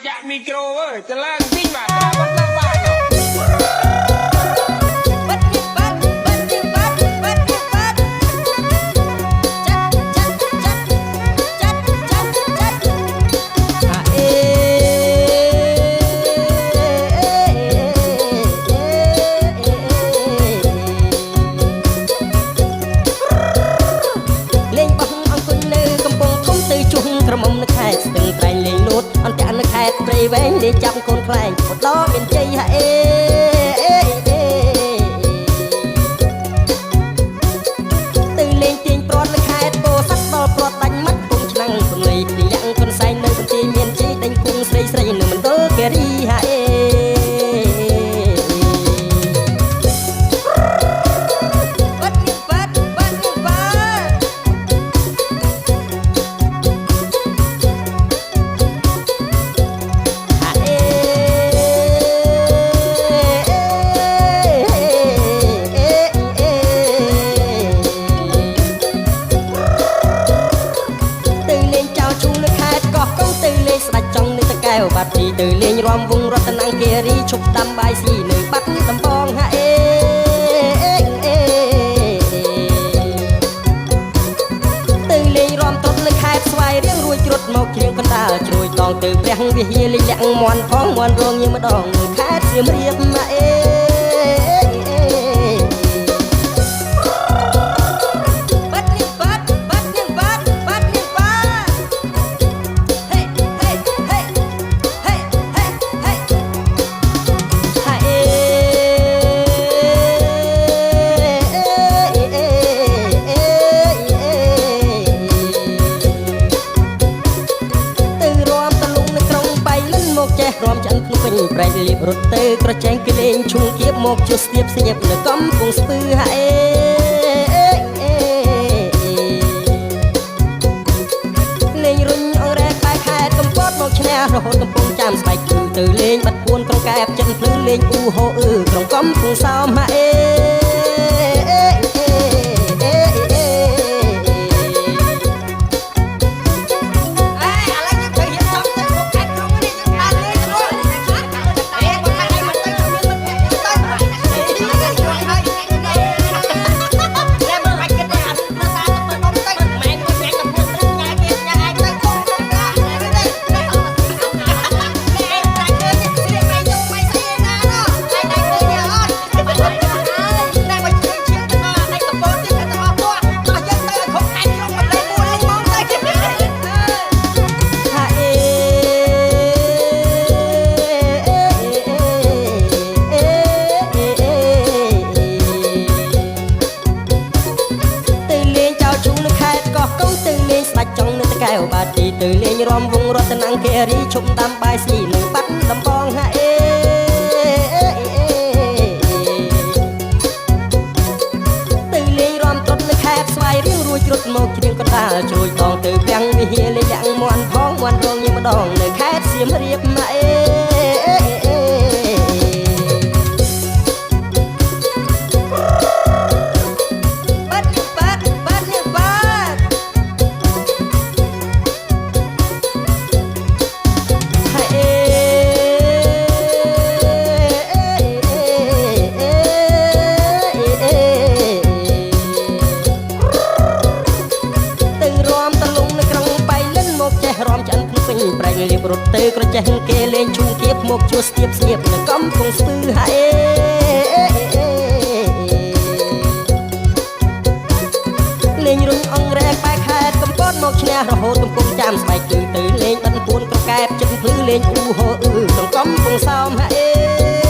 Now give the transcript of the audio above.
ចាក់មីក្រូអើយទៅឡើងទីបាទបងឡើងបាទព្រៃវែងលេងចាប់កូនខ្លែងបដមានជ័យហាអេទៅលេងទាញប្រត់នៅខេត្តពោធិ៍សាត់ដល់ប្រត់ដាច់មាត់គុំឆ្នាំងពលីពីយ៉ាងកូនសែងនៅបន្ទាយមានជ័យដេញគុំស្រីស្រីនៅមណ្ឌលគិរីហាអេបាត់ទីទៅលេងរំវងរតនគិរីឈប់ដាំបាយស៊ីនៅបាត់ដំបងហាអេទៅលេងរំត្រត់នៅខេត្តស្វាយរៀងរួចជ្រុតមកជ្រៀងកណ្ដាលជ្រួយតងទៅព្រះវិហារលេងលាក់មន់ផងមន់រងញៀមម្ដងនៅខេត្តសៀមរាបហាអេរំចាន់ភ្នំពេញប្រែកលៀបរត់ទៅក្រចែងគេលេងឈុំគៀបមកជួស្ទាបស្ញាប់នៅកំពង់ស្ពឺហាអេលេងរុញអងរ៉ែក្បែរខេត្តកំពតមកឈ្នះរហូតកំពង់ចាំស្បែកគឺទៅលេងបាត់ពួនក្រុងកែបចិនភ្លឺលេងអ៊ូហូអឺក្រុងកំពង់សោមហាអេបាត់ទីទៅលេងរំវងរតនគិរីឈប់ដាំបាយស៊ីនៅបាត់ដំបងហាអេទៅលេងរំត្រត់នៅខេត្តស្វាយរៀងរួចជ្រុតមកជ្រៀងកណ្ដាលជ្រួយតងទៅព្រះវិហារលេងលាក់មន់ផងមន់រងញៀមម្ដងនៅខេត្តសៀមរាបហាអេប្រែកលៀបរត់ទៅក្រចេះគេលេងឈូងគៀបមកជួស្ទាបស្ញាប់នៅកំពង់ស្ពឺហាអេលេងរុញអងរ៉ែក្បែរខេត្តកំពតមកឈ្នះរហូតកំពង់ចាំស្បែកគឺទៅលេងបាត់ពួនក្រុងកែបចិនភ្លឺលេងអ៊ូហូអឺក្នុងកំពង់សោមហាអេ